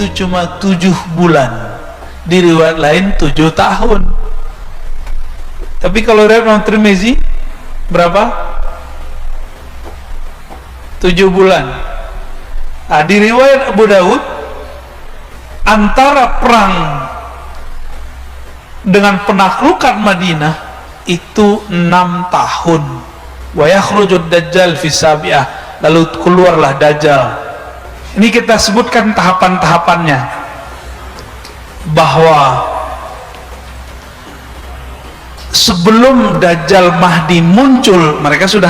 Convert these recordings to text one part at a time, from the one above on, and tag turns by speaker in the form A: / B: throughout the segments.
A: itu cuma 7 bulan, di riwayat lain 7 tahun. Tapi kalau riwayat Imam Tirmizi berapa? 7 bulan. Nah, di riwayat Abu Daud, antara perang dengan penaklukan Madinah itu 6 tahun. Wa yakhrujud dajjal fi sabi'ah, lalu keluarlah Dajjal. Ini kita sebutkan tahapan-tahapannya, bahwa sebelum Dajjal Mahdi muncul, mereka sudah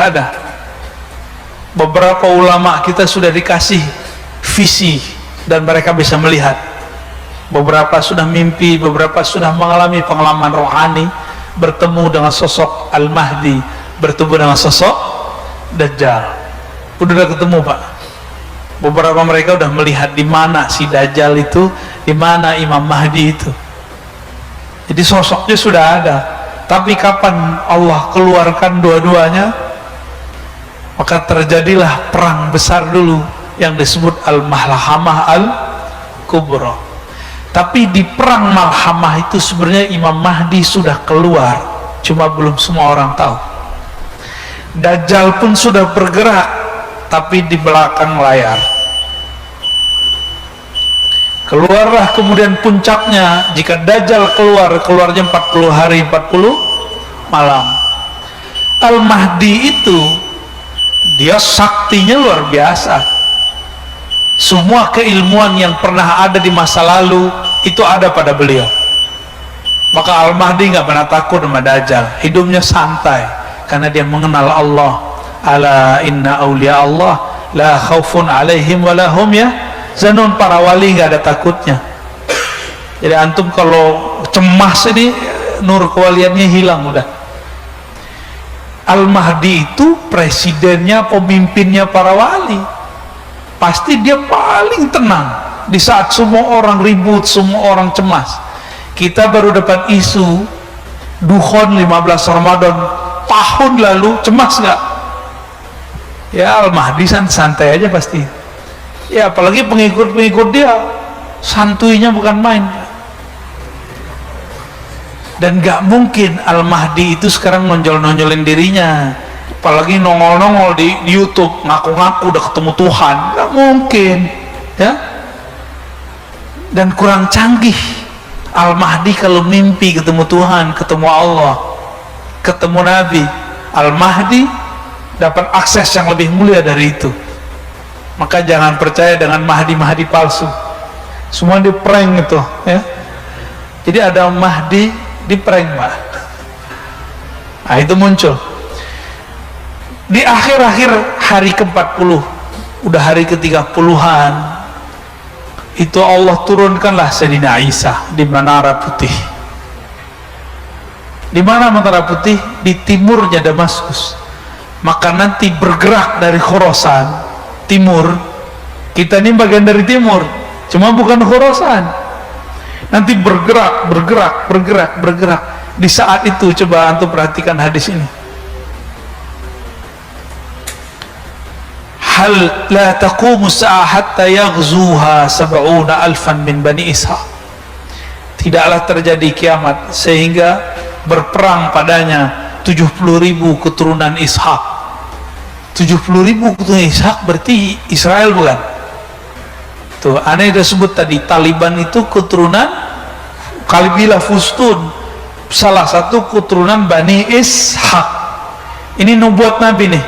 A: ada. Beberapa ulama kita sudah dikasih visi dan mereka bisa melihat. Beberapa sudah mimpi, beberapa sudah mengalami pengalaman rohani, bertemu dengan sosok Al-Mahdi, bertemu dengan sosok Dajjal. Udah ketemu, Pak. Beberapa mereka udah melihat di mana si Dajjal itu, di mana Imam Mahdi itu. Jadi sosoknya sudah ada. Tapi kapan Allah keluarkan dua-duanya, maka terjadilah perang besar dulu yang disebut Al-Malhamah Al-Kubra. Tapi di perang Malhamah itu sebenarnya Imam Mahdi sudah keluar, cuma belum semua orang tahu. Dajjal pun sudah bergerak, tapi di belakang layar. Keluarlah kemudian puncaknya, jika Dajjal keluarnya 40 hari 40 malam. Al-Mahdi itu dia saktinya luar biasa. Semua keilmuan yang pernah ada di masa lalu itu ada pada beliau. Maka Al-Mahdi nggak pernah takut sama Dajjal, hidupnya santai karena dia mengenal Allah. Ala inna awliya Allah la khaufun alaihim wa lahum yahzanun. Para wali nggak ada takutnya. Jadi antum kalau cemas ini nur kewaliannya hilang udah. Al-Mahdi itu presidennya, pemimpinnya para wali. Pasti dia paling tenang di saat semua orang ribut, semua orang cemas. Kita baru dapat isu Dukhon 15 Ramadan tahun lalu, cemas nggak? Ya Al-Mahdi santai aja pasti. Ya apalagi pengikut-pengikut dia santuinya bukan main. Dan nggak mungkin Al-Mahdi itu sekarang nonjol-nonjolin dirinya, apalagi nongol-nongol di YouTube ngaku-ngaku udah ketemu Tuhan. Nggak mungkin, ya. Dan kurang canggih Al-Mahdi kalau mimpi ketemu Tuhan, ketemu Allah, ketemu Nabi. Al-Mahdi dapat akses yang lebih mulia dari itu. Maka jangan percaya dengan Mahdi-Mahdi palsu, semua di prank itu, ya. Jadi ada Mahdi di prank, Pak. Nah itu muncul di akhir-akhir hari ke-40, udah hari ke-30-an, itu Allah turunkanlah Sayyidina Isa di Menara Putih. Di mana Menara Putih? Di timurnya Damaskus. Maka nanti bergerak dari Khorasan timur, kita ini bagian dari timur, cuma bukan Khorasan. Nanti bergerak. Di saat itu coba antum perhatikan hadis ini. Hal la taqumu sa'ah hatta yaghzuha 70,000 min Bani Ishaq. Tidaklah terjadi kiamat sehingga berperang padanya 70.000 keturunan Ishaq. 70.000 keturunan Ishaq berarti Israel bukan? Tuh, aneh udah sebut tadi, Taliban itu keturunan Kalbilah Fustun, salah satu keturunan Bani Ishaq. Ini nubuat Nabi nih.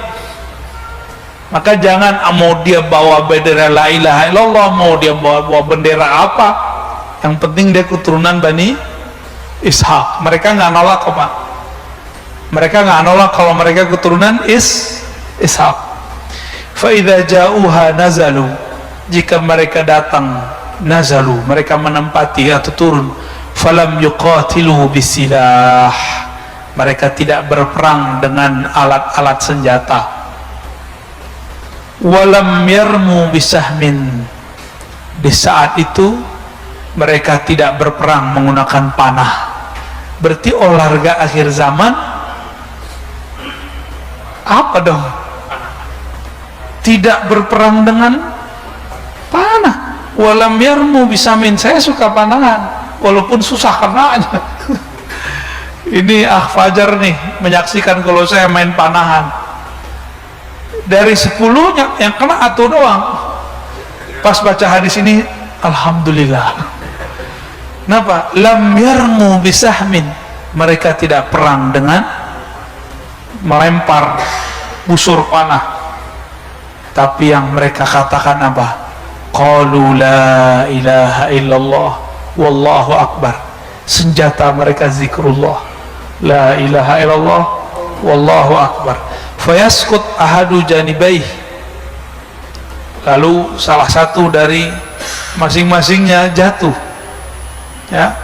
A: Maka jangan mau dia bawa bendera la ilaha illallah, mau dia bawa bendera apa, yang penting dia keturunan Bani Ishaq. Mereka nggak nolak kok, Pak. Mereka nggak nolak kalau mereka keturunan Ishaq. Fa idza ja'uha nazalu, jika mereka datang, nazalu, mereka menempati atau turun, falam yuqatilu bisilah, mereka tidak berperang dengan alat-alat senjata, walam yarmu bisahmin, di saat itu mereka tidak berperang menggunakan panah. Berarti olahraga akhir zaman apa dong? Tidak berperang dengan walam yarmu bisamin, saya suka panahan walaupun susah kenanya. Ini Fajar nih menyaksikan kalau saya main panahan, dari 10 yang kena atuh doang. Pas baca hadis ini alhamdulillah. Kenapa? Lam yarmu bisahmin, mereka tidak perang dengan melempar busur panah, tapi yang mereka katakan apa? Qalu la ilaha illallah wallahu akbar. Senjata mereka zikrullah, la ilaha illallah wallahu akbar. Fayaskut ahadu janibaih, lalu salah satu dari masing-masingnya jatuh, ya.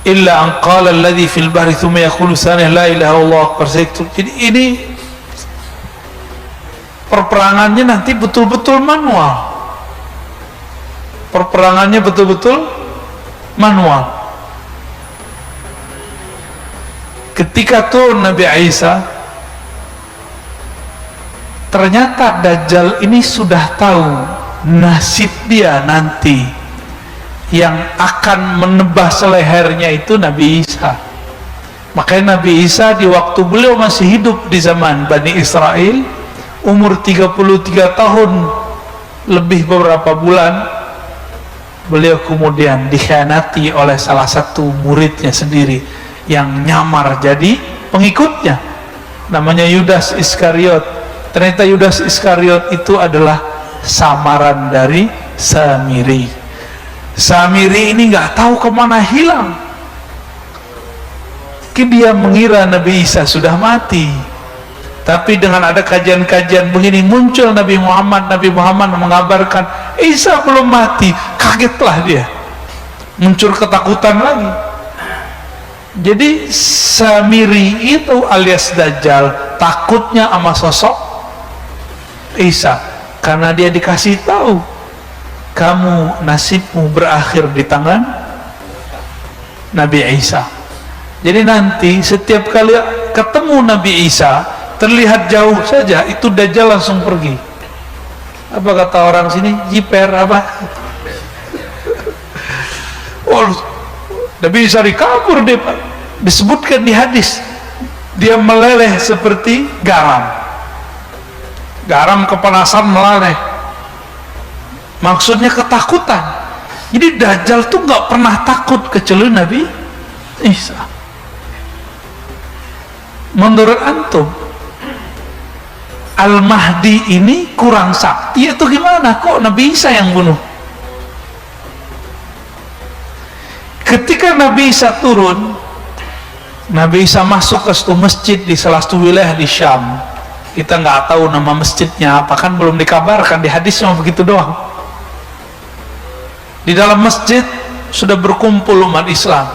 A: Illa an qala alladhi fil bahri thumma yaqulu tsaniyah la ilaha illallah akbar. Jadi ini perperangannya nanti betul-betul manual. Perperangannya betul-betul manual. Ketika turun Nabi Isa, ternyata Dajjal ini sudah tahu nasib dia nanti. Yang akan menebas lehernya itu Nabi Isa. Makanya Nabi Isa di waktu beliau masih hidup di zaman Bani Israel, umur 33 tahun lebih beberapa bulan, beliau kemudian dikhianati oleh salah satu muridnya sendiri yang nyamar jadi pengikutnya, namanya Yudas Iskariot. Ternyata Yudas Iskariot itu adalah samaran dari Samiri. Samiri ini nggak tahu kemana hilang. Dia mengira Nabi Isa sudah mati, tapi dengan ada kajian-kajian begini muncul Nabi Muhammad mengabarkan Isa belum mati. Kagetlah dia, muncul ketakutan lagi. Jadi Samiri itu alias Dajjal takutnya sama sosok Isa, karena dia dikasih tahu kamu nasibmu berakhir di tangan Nabi Isa. Jadi nanti setiap kali ketemu Nabi Isa terlihat jauh saja, itu Dajjal langsung pergi. Apa kata orang sini? Jiper apa? Oh, Nabi Isa dikabur dia, disebutkan di hadis dia meleleh seperti garam. Garam kepanasan meleleh. Maksudnya ketakutan. Jadi Dajjal tuh nggak pernah takut kecuali Nabi Isa. Menurut antum, Al-Mahdi ini kurang sakti atau gimana? Kok Nabi Isa yang bunuh? Ketika Nabi Isa turun, Nabi Isa masuk ke satu masjid di salah satu wilayah di Syam. Kita nggak tahu nama masjidnya apa, kan belum dikabarkan, di hadis cuma begitu doang. Di dalam masjid sudah berkumpul umat Islam,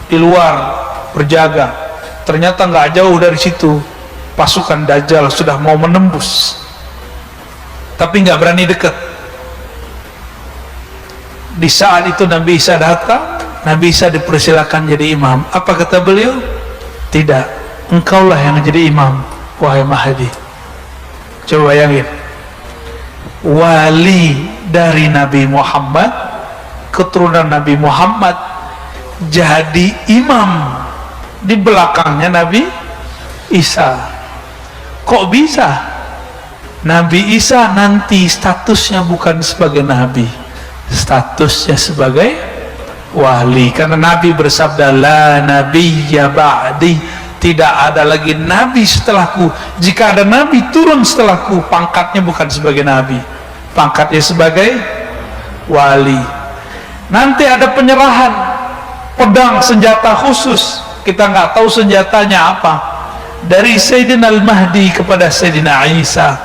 A: di luar berjaga. Ternyata nggak jauh dari situ pasukan Dajjal sudah mau menembus, tapi nggak berani dekat. Di saat itu Nabi Isa datang. Nabi Isa dipersilakan jadi imam. Apa kata beliau? Tidak, engkaulah yang jadi imam, wahai Mahdi. Coba bayangin, wali dari Nabi Muhammad, keturunan Nabi Muhammad, jadi imam di belakangnya Nabi Isa. Kok bisa? Nabi Isa nanti statusnya bukan sebagai nabi, statusnya sebagai wali, karena Nabi bersabda la nabiyya ba'di, tidak ada lagi nabi setelahku. Jika ada nabi turun setelahku, pangkatnya bukan sebagai nabi, pangkatnya sebagai wali. Nanti ada penyerahan pedang senjata khusus, kita nggak tahu senjatanya apa, dari Sayyidina Al-Mahdi kepada Sayyidina Isa.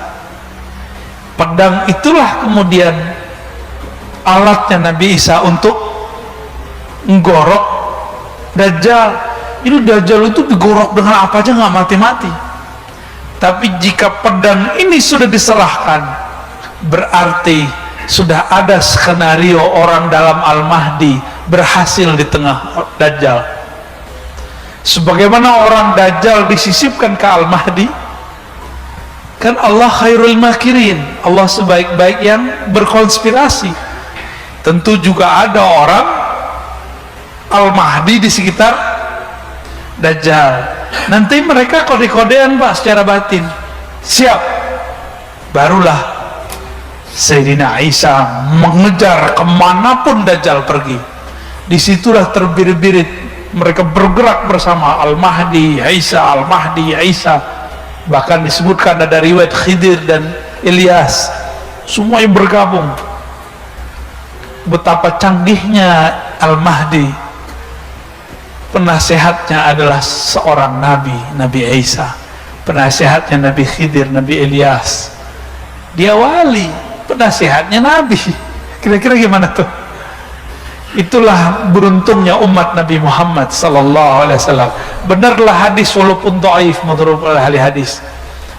A: Pedang itulah kemudian alatnya Nabi Isa untuk menggorok Dajjal. Itu Dajjal itu digorok dengan apa aja nggak mati-mati. Tapi jika pedang ini sudah diserahkan, berarti sudah ada skenario orang dalam Al-Mahdi berhasil di tengah Dajjal. Sebagaimana orang Dajjal disisipkan ke Al-Mahdi, Kan Allah khairul makirin, Allah sebaik-baik yang berkonspirasi. Tentu juga ada orang Al-Mahdi di sekitar Dajjal. Nanti mereka kode-kodean Pak secara batin. Siap. Barulah Sayyidina Isa mengejar kemanapun Dajjal pergi. Disitulah terbirit-birit mereka bergerak bersama Al-Mahdi, Isa, Al-Mahdi, Isa. Bahkan disebutkan ada riwayat Khidir dan Ilyas, semuanya bergabung. Betapa canggihnya Al-Mahdi, penasehatnya adalah seorang nabi, Nabi Isa. Penasehatnya Nabi Khidir, Nabi Ilyas. Dia wali, penasehatnya nabi. Kira-kira gimana tuh? Itulah beruntungnya umat Nabi Muhammad sallallahu alaihi wasallam. Benarlah hadis walaupun dhaif menurut ahli hadis.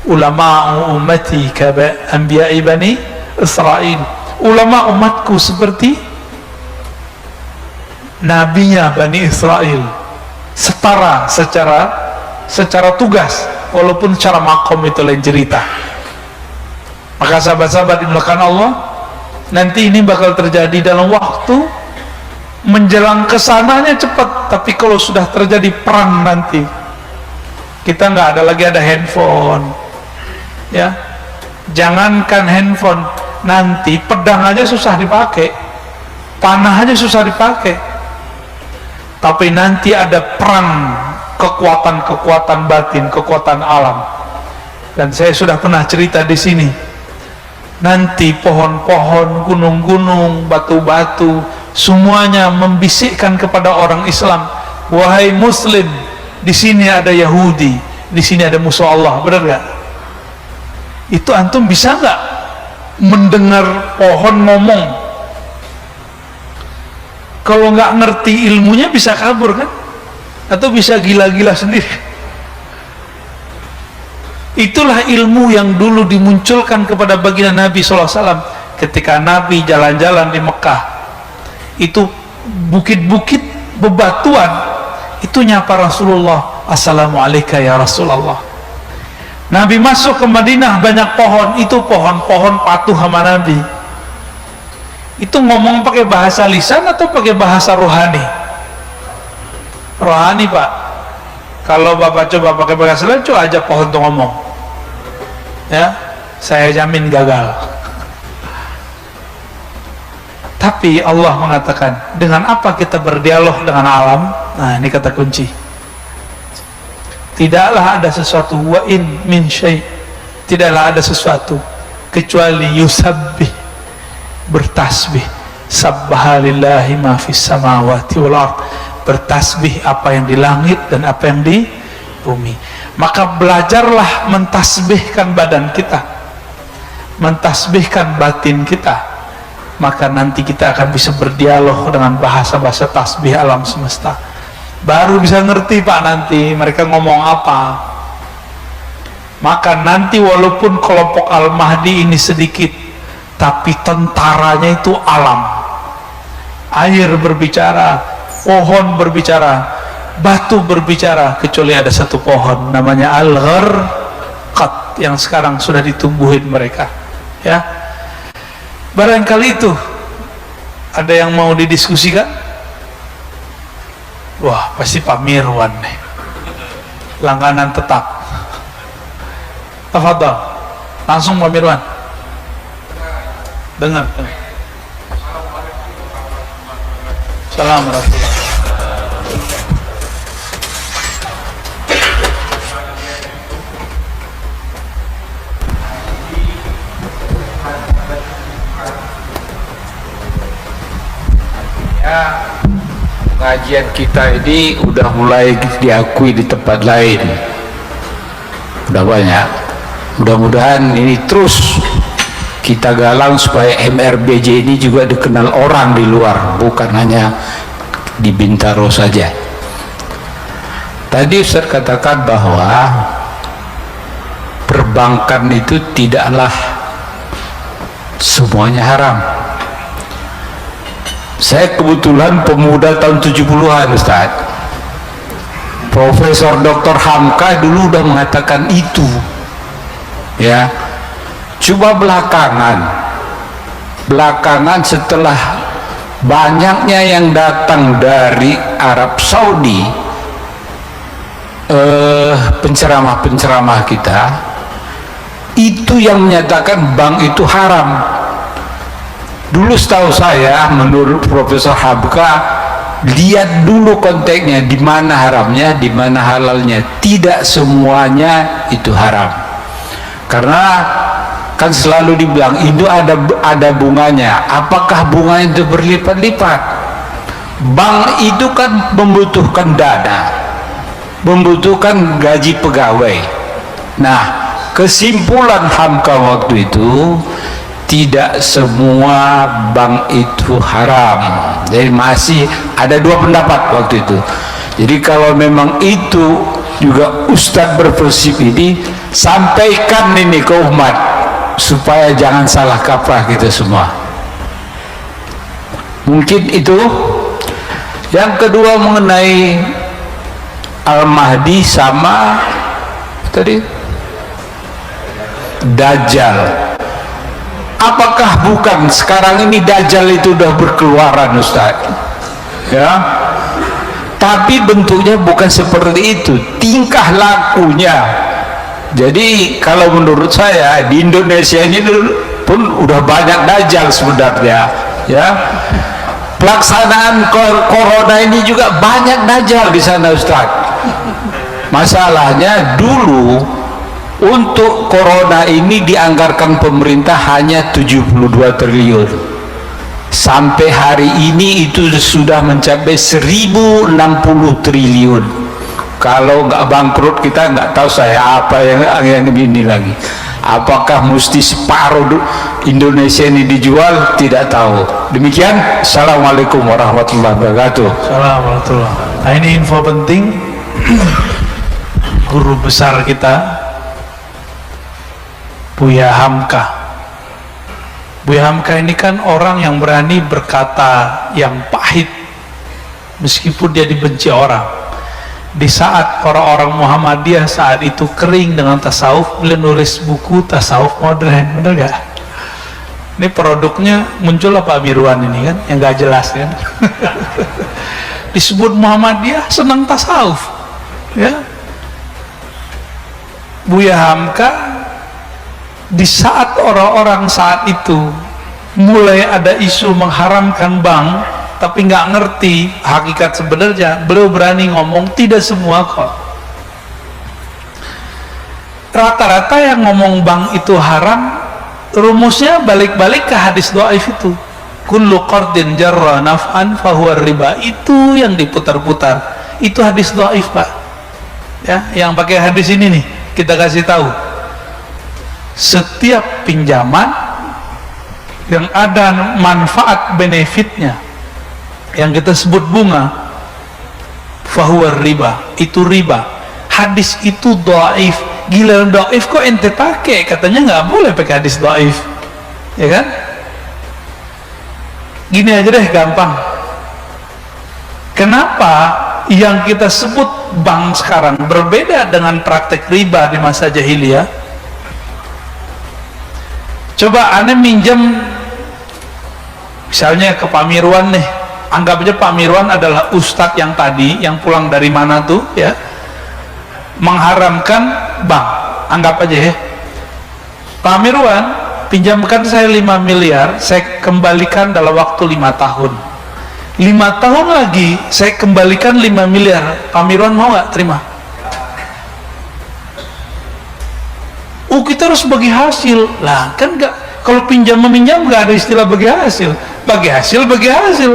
A: Ulama ummati ka anbiya'i bani Israil. Ulama umatku seperti nabinya Bani Israel, setara secara tugas, walaupun secara makom itu lain cerita. Maka sahabat-sahabat dimulakan Allah, nanti ini bakal terjadi dalam waktu menjelang kesananya cepat, tapi kalau sudah terjadi perang nanti, kita nggak ada lagi ada handphone, ya. Jangankan handphone, nanti pedang aja susah dipakai, panah aja susah dipakai. Tapi nanti ada perang kekuatan-kekuatan batin, kekuatan alam. Dan saya sudah pernah cerita di sini. Nanti pohon-pohon, gunung-gunung, batu-batu, semuanya membisikkan kepada orang Islam, wahai Muslim, di sini ada Yahudi, di sini ada musuh Allah. Benar nggak? Itu antum bisa nggak mendengar pohon ngomong? Kalau nggak ngerti ilmunya bisa kabur kan? Atau bisa gila-gila sendiri. Itulah ilmu yang dulu dimunculkan kepada baginda Nabi SAW ketika Nabi jalan-jalan di Mekah. Itu bukit-bukit bebatuan, itu nyapa Rasulullah, assalamualaikum ya Rasulullah. Nabi masuk ke Madinah, banyak pohon, itu pohon-pohon patuh sama Nabi. Itu ngomong pakai bahasa lisan atau pakai bahasa rohani? Rohani Pak. Kalau Bapak coba pakai bahasa lisan, coba aja pohon tuh ngomong, ya, saya jamin gagal. Tapi Allah mengatakan, dengan apa kita berdialog dengan alam? Nah, ini kata kunci. Tidaklah ada sesuatu, wa in min syai', tidaklah ada sesuatu kecuali yusabbih, bertasbih. Sabbahalillahi ma fis samawati wal ard, bertasbih apa yang di langit dan apa yang di bumi. Maka belajarlah mentasbihkan badan kita, mentasbihkan batin kita, maka nanti kita akan bisa berdialog dengan bahasa-bahasa tasbih alam semesta. Baru bisa ngerti Pak nanti mereka ngomong apa. Maka nanti walaupun kelompok Al-Mahdi ini sedikit, tapi tentaranya itu alam. Air berbicara, pohon berbicara, batu berbicara, kecuali ada satu pohon namanya Al-Gharqad yang sekarang sudah ditumbuhin mereka, ya. Barangkali itu ada yang mau didiskusikan. Wah, pasti Pak Mirwan nih, langganan tetap. Tafadhol, langsung Pak Mirwan. Dengar. Assalamualaikum.
B: Ya, pengajian kita ini udah mulai diakui di tempat lain, udah banyak. Mudah-mudahan ini terus kita galang supaya MRBJ ini juga dikenal orang di luar, bukan hanya di Bintaro saja. Tadi Ustaz katakan bahwa perbankan itu tidaklah semuanya haram. Saya kebetulan pemuda tahun 70-an Ustaz. Profesor Dr. Hamka dulu udah mengatakan itu. ya. Cuma belakangan setelah banyaknya yang datang dari Arab Saudi, penceramah-penceramah kita itu yang menyatakan bank itu haram. Dulu setahu saya, menurut Profesor Habka, lihat dulu konteksnya, di mana haramnya, di mana halalnya. Tidak semuanya itu haram, karena kan selalu dibilang itu ada bunganya. Apakah bunganya itu berlipat-lipat? Bank itu kan membutuhkan dana, membutuhkan gaji pegawai. Nah, kesimpulan Hamka waktu itu, tidak semua bank itu haram. Jadi masih ada dua pendapat waktu itu. Jadi kalau memang itu juga Ustadz berprinsip ini, sampaikan ini ke umat supaya jangan salah kaprah kita semua. Mungkin itu. Yang kedua mengenai Al-Mahdi sama tadi Dajjal. Apakah bukan sekarang ini Dajjal itu udah berkeluaran, Ustaz? Ya. Tapi bentuknya bukan seperti itu, tingkah lakunya. Jadi kalau menurut saya di Indonesia ini pun udah banyak Dajjal sebenarnya, ya. Pelaksanaan corona ini juga banyak Dajjal di sana, Ustaz. Masalahnya dulu untuk corona ini dianggarkan pemerintah hanya 72 triliun. Sampai hari ini itu sudah mencapai 1060 triliun. Kalau nggak bangkrut kita nggak tahu saya apa yang ini lagi. Apakah mesti separuh Indonesia ini dijual? Tidak tahu. Demikian. Assalamualaikum warahmatullahi wabarakatuh.
A: Assalamualaikum. Nah, ini info penting. Guru besar kita Buya Hamka. Buya Hamka ini kan orang yang berani berkata yang pahit meskipun dia dibenci orang. Di saat orang-orang Muhammadiyah saat itu kering dengan tasawuf, beliau nulis buku tasawuf modern. Bener gak? Ini produknya muncul Pak Mirwan ini kan, yang gak jelas kan. Disebut Muhammadiyah senang tasawuf, ya. Buya Hamka di saat orang-orang saat itu mulai ada isu mengharamkan bank, tapi nggak ngerti hakikat sebenarnya, beliau berani ngomong tidak semua kok. Rata-rata yang ngomong bank itu haram, rumusnya balik-balik ke hadis dhaif itu. Kullu qardin jarra naf'an fahuwa riba. Itu yang diputar-putar. Itu hadis dhaif, Pak. Ya, yang pakai hadis ini nih, kita kasih tahu. Setiap pinjaman yang ada manfaat benefitnya, yang kita sebut bunga, fahuwa riba, itu riba. Hadis itu dhaif. Gila, dhaif kok ente pakai? Katanya nggak boleh pakai hadis dhaif, ya kan? Gini aja deh, gampang. Kenapa yang kita sebut bank sekarang berbeda dengan praktek riba di masa jahiliyah? Coba aneh minjem misalnya ke Pak Mirwan nih, anggap aja Pak Mirwan adalah ustadz yang tadi yang pulang dari mana tuh, ya, mengharamkan bank. Anggap aja ya, Pak Mirwan pinjamkan saya 5 miliar, saya kembalikan dalam waktu 5 tahun. 5 tahun lagi saya kembalikan 5 miliar. Pak Mirwan mau nggak terima? Kita harus bagi hasil lah, kan nggak. Kalau pinjam meminjam nggak ada istilah bagi hasil. Bagi hasil, bagi hasil.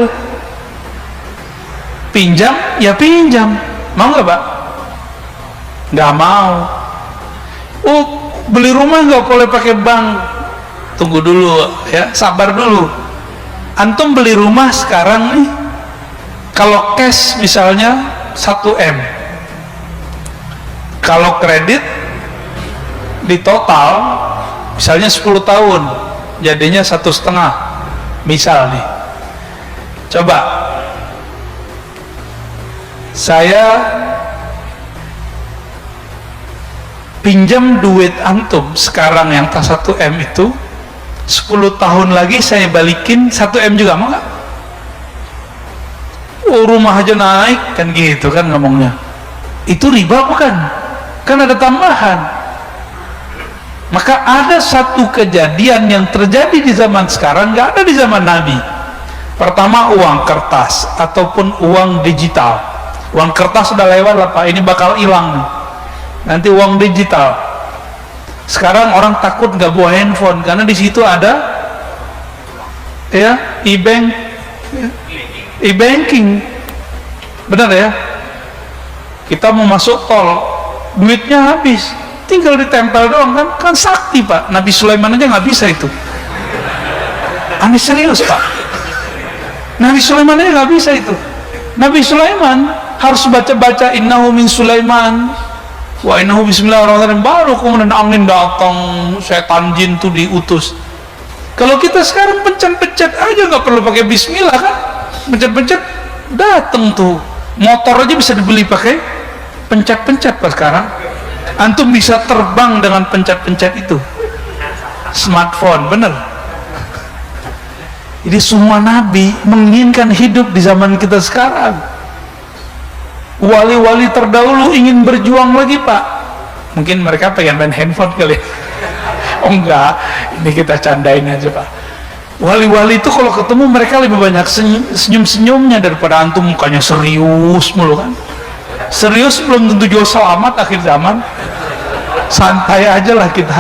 A: Pinjam ya pinjam, mau nggak Pak? Nggak mau. Beli rumah nggak boleh pakai bank. Tunggu dulu ya, sabar dulu. Antum beli rumah sekarang nih, kalau cash misalnya 1 M, kalau kredit di total misalnya 10 tahun jadinya 1,5 misal nih. Coba saya pinjam duit antum sekarang yang tas 1 M itu, 10 tahun lagi saya balikin 1 M juga, mau nggak? Oh, rumah aja naik, kan gitu kan ngomongnya. Itu riba bukan? Kan ada tambahan. Maka ada satu kejadian yang terjadi di zaman sekarang nggak ada di zaman Nabi. Pertama, uang kertas ataupun uang digital. Uang kertas sudah lewat lah Pak, ini bakal hilang nih. Nanti uang digital. Sekarang orang takut nggak bawa handphone karena di situ ada ya e-banking. Benar ya? Kita mau masuk tol, duitnya habis, tinggal ditempel doang kan sakti Pak. Nabi Sulaiman aja nggak bisa itu. Aneh serius Pak. Nabi Sulaiman aja nggak bisa itu. Nabi Sulaiman harus baca-baca innahu min Sulaiman wa innahu bismillahirrahmanirrahim, baru kemudian angin datang, setan jin tuh diutus. Kalau kita sekarang pencet-pencet aja nggak perlu pakai bismillah kan, pencet-pencet datang tuh. Motor aja bisa dibeli pakai pencet-pencet Pak sekarang. Antum bisa terbang dengan pencet-pencet itu, smartphone, bener. Jadi semua nabi menginginkan hidup di zaman kita sekarang. Wali-wali terdahulu ingin berjuang lagi Pak. Mungkin mereka pengen main handphone kali. Oh enggak, ini kita candain aja Pak. Wali-wali itu kalau ketemu mereka lebih banyak senyum-senyumnya daripada antum mukanya serius mulu kan. Serius belum tentu juga selamat akhir zaman. Santai aja lah kita.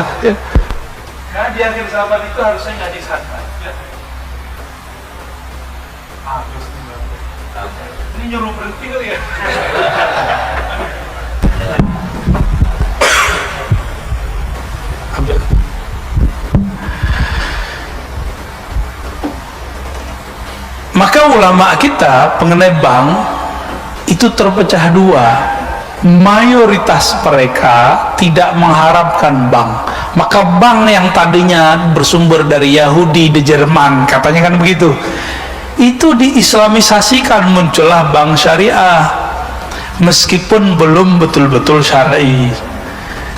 A: Nah di akhir zaman itu harusnya ngaji santai. Ini nyuruh berhenti kali ya. Ambil. Maka ulama kita mengenai bank itu terpecah dua. Mayoritas mereka tidak mengharapkan bank. Maka bank yang tadinya bersumber dari Yahudi di Jerman, katanya kan begitu, itu diislamisasikan, muncullah bank syariah meskipun belum betul-betul syar'i.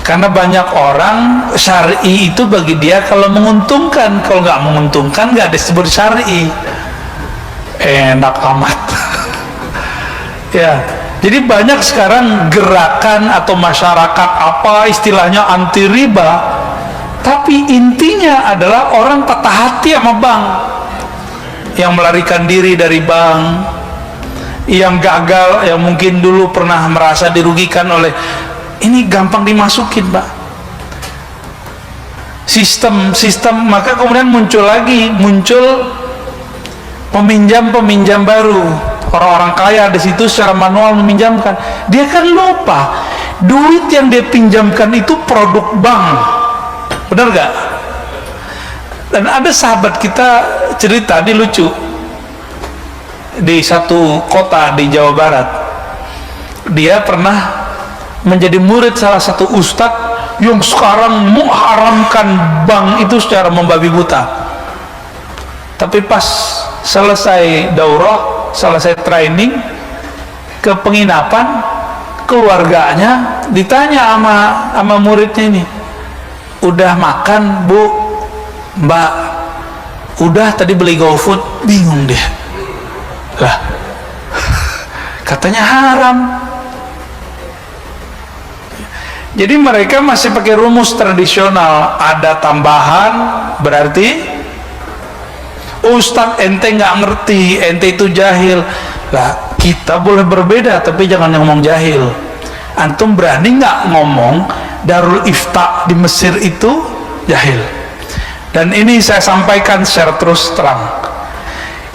A: Karena banyak orang syar'i itu bagi dia kalau menguntungkan, kalau nggak menguntungkan nggak disebut syar'i. Enak amat. Ya, jadi banyak sekarang gerakan atau masyarakat apa istilahnya anti riba, tapi intinya adalah orang patah hati sama bank, yang melarikan diri dari bank, yang gagal, yang mungkin dulu pernah merasa dirugikan oleh ini, gampang dimasukin Pak sistem, maka kemudian muncul peminjam baru, orang-orang kaya di situ secara manual meminjamkan. Dia kan lupa duit yang dia pinjamkan itu produk bank, benar gak? Dan ada sahabat kita cerita, dia lucu, di satu kota di Jawa Barat, dia pernah menjadi murid salah satu ustadz yang sekarang mengharamkan bank itu secara membabi buta. Tapi pas selesai daurah, selesai training, ke penginapan, keluarganya ditanya sama muridnya ini, udah makan Bu? Mbak, udah, tadi beli GoFood. Bingung dia, lah katanya haram. Jadi mereka masih pakai rumus tradisional, ada tambahan berarti Ustadz ente nggak ngerti, ente itu jahil. Lah kita boleh berbeda tapi jangan ngomong jahil. Antum berani nggak ngomong Darul Ifta di Mesir itu jahil? Dan ini saya sampaikan secara terus terang.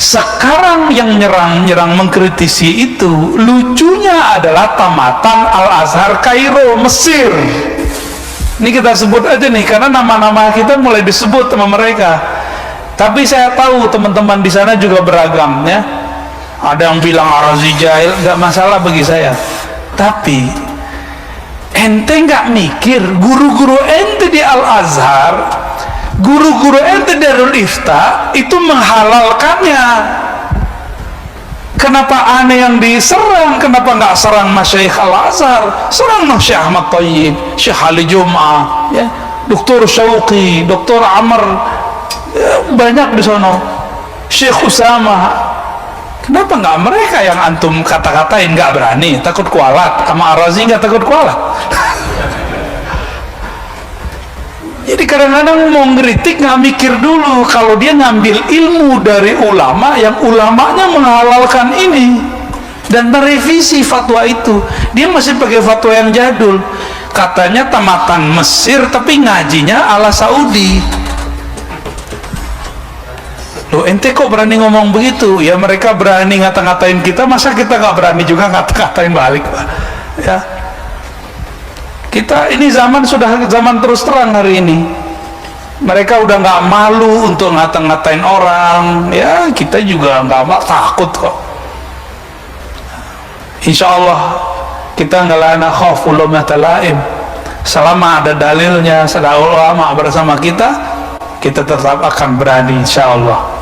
A: Sekarang yang nyerang mengkritisi itu, lucunya adalah tamatan Al-Azhar Kairo, Mesir. Ini kita sebut aja nih karena nama-nama kita mulai disebut sama mereka. Tapi saya tahu teman-teman di sana juga beragam ya. Ada yang bilang Ar-Razi jahil, nggak masalah bagi saya. Tapi ente nggak mikir guru-guru ente di Al-Azhar, guru-guru ente Darul Ifta itu menghalalkannya. Kenapa aneh yang diserang? Kenapa nggak serang Masyaikh Al-Azhar? Serang Syekh Ahmad Thayyib, Syekh Ali Jum'ah, ya, Dr. Syauqi, Dr. Amr, ya, banyak di sono, Syekh Usama. Kenapa nggak mereka yang antum kata-katain? Nggak berani, takut kualat. Sama Ar-Razi nggak takut kualat. Jadi kadang-kadang mau ngeritik nggak mikir dulu, kalau dia ngambil ilmu dari ulama yang ulamanya menghalalkan ini dan merevisi fatwa itu. Dia masih pakai fatwa yang jadul, katanya tamatan Mesir tapi ngajinya ala Saudi. Loh, ente kok berani ngomong begitu? Ya mereka berani ngata-ngatain kita, masa kita nggak berani juga ngata-ngatain balik, Pak? Ya, kita ini sudah zaman terus terang hari ini. Mereka udah nggak malu untuk ngata-ngatain orang, ya kita juga nggak takut kok. Insya Allah kita nggak lana khawful matalaim. Selama ada dalilnya, ada ulama bersama kita tetap akan berani, insya Allah.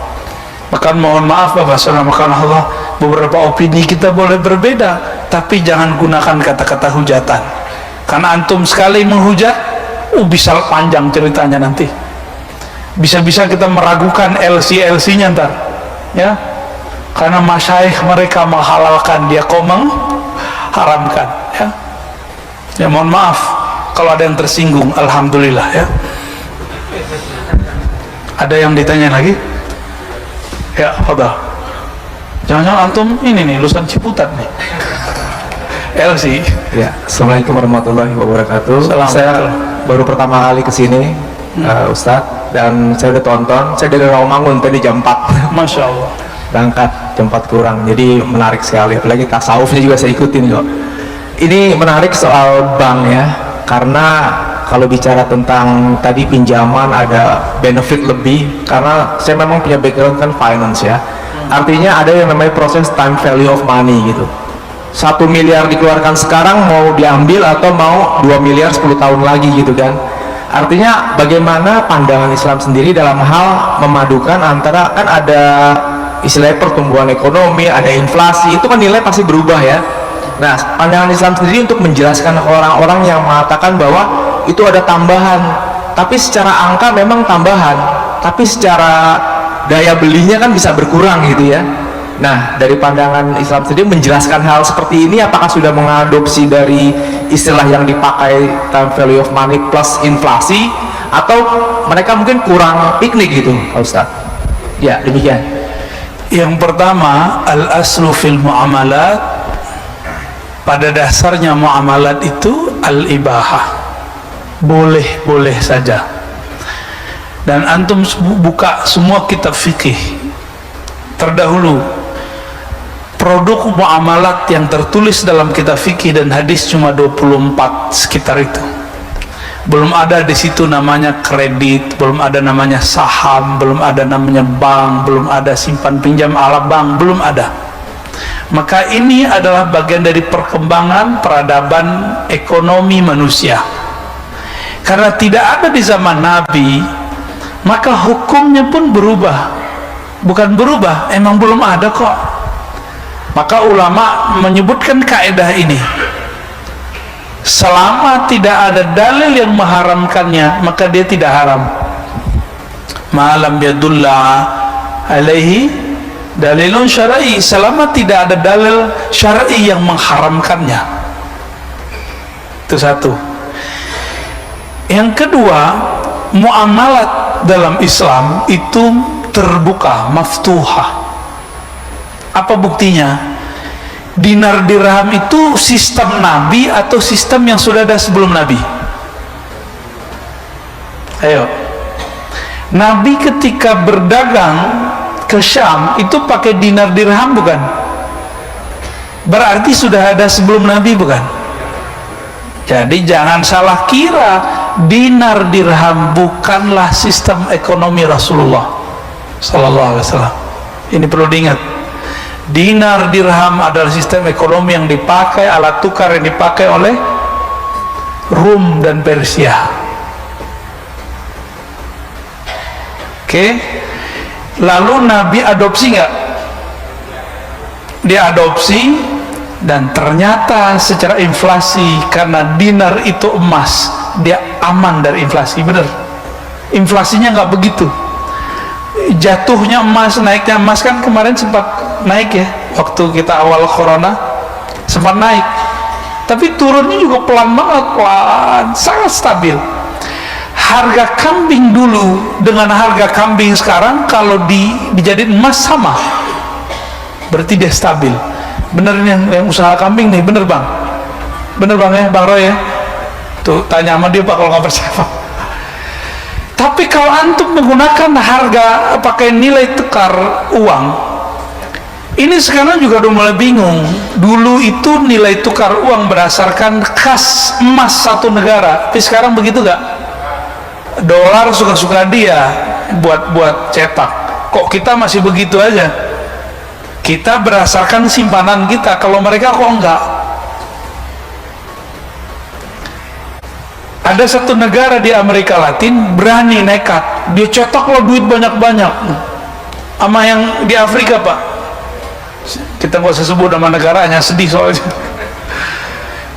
A: Bahkan mohon maaf Bapak Saudara, Allah, beberapa opini kita boleh berbeda, tapi jangan gunakan kata-kata hujatan. Karena antum sekali menghujat, bisa panjang ceritanya nanti. Bisa-bisa kita meragukan LC-nya ntar, ya. Karena masyayikh mereka menghalalkan, dia kok mengharamkan, ya. Ya mohon maaf kalau ada yang tersinggung, alhamdulillah, ya. Ada yang ditanya lagi? Ya, udah. Jangan-jangan antum ini nih lulusan Ciputat nih. LC.
C: Ya, Assalamualaikum warahmatullahi wabarakatuh. Saya baru pertama kali kesini, Ustadz, dan saya udah tonton. Saya dari Rawamangun tadi jam 4.
A: Masya Allah.
C: Berangkat jam 4 kurang, jadi menarik sekali. Apalagi tasawufnya juga saya ikutin kok. Ini menarik soal bank ya, karena kalau bicara tentang tadi pinjaman ada benefit lebih, karena saya memang punya background kan finance ya. Artinya ada yang namanya proses time value of money gitu. 1 miliar dikeluarkan sekarang mau diambil atau mau 2 miliar 10 tahun lagi gitu kan. Artinya bagaimana pandangan Islam sendiri dalam hal memadukan antara, kan ada istilahnya pertumbuhan ekonomi, ada inflasi, itu kan nilai pasti berubah ya. Nah, pandangan Islam sendiri untuk menjelaskan orang-orang yang mengatakan bahwa itu ada tambahan, tapi secara angka memang tambahan, tapi secara daya belinya kan bisa berkurang gitu ya. Nah, dari pandangan Islam sendiri menjelaskan hal seperti ini, apakah sudah mengadopsi dari istilah yang dipakai time value of money plus inflasi, atau mereka mungkin kurang piknik gitu, Pak Ustaz? Ya, demikian.
A: Yang pertama, al-aslu fil muamalat, pada dasarnya muamalat itu al-ibahah, boleh-boleh saja. Dan antum buka semua kitab fikih terdahulu, produk muamalat yang tertulis dalam kitab fikih dan hadis cuma 24 sekitar itu. Belum ada di situ namanya kredit, belum ada namanya saham, belum ada namanya bank, belum ada simpan pinjam ala bank, belum ada. Maka ini adalah bagian dari perkembangan peradaban ekonomi manusia. Karena tidak ada di zaman Nabi, maka hukumnya pun berubah. Bukan berubah, emang belum ada kok. Maka ulama menyebutkan kaidah ini, selama tidak ada dalil yang mengharamkannya, maka dia tidak haram. Ma'alam yadulla alaihi dalilun syar'i, selama tidak ada dalil syar'i yang mengharamkannya. Itu satu. Yang kedua, muamalat dalam Islam itu terbuka, maftuhah. Apa buktinya? Dinar dirham itu sistem Nabi atau sistem yang sudah ada sebelum Nabi? Ayo. Nabi ketika berdagang ke Syam itu pakai dinar dirham bukan? Berarti sudah ada sebelum Nabi bukan? Jadi jangan salah kira, dinar dirham bukanlah sistem ekonomi Rasulullah sallallahu alaihi wasallam. Ini perlu diingat. Dinar dirham adalah sistem ekonomi yang dipakai, alat tukar yang dipakai oleh Rum dan Persia. Oke. Lalu Nabi adopsi nggak? diadopsi, dan ternyata secara inflasi, karena dinar itu emas, dia aman dari inflasi. Bener, inflasinya nggak begitu. Jatuhnya emas, naiknya emas kan kemarin sempat naik ya, waktu kita awal corona sempat naik, tapi turunnya juga pelan banget, pelan, sangat stabil. Harga kambing dulu dengan harga kambing sekarang kalau dijadiin emas sama, berarti dia stabil. Bener nih yang usaha kambing nih, bener bang, bener bang ya, Bang Roy ya, tuh tanya sama dia pak kalau nggak percaya Pak. Tapi kalau antum menggunakan harga pakai nilai tukar uang, ini sekarang juga udah mulai bingung. Dulu itu nilai tukar uang berdasarkan kas emas satu negara, tapi sekarang begitu gak? Dolar suka-suka dia buat cetak. Kok kita masih begitu aja? Kita berdasarkan simpanan kita, kalau mereka kok enggak. Ada satu negara di Amerika Latin berani nekat, dia cetak lo duit banyak-banyak. Sama yang di Afrika pak, kita nggak usah sebut nama negaranya, sedih soalnya.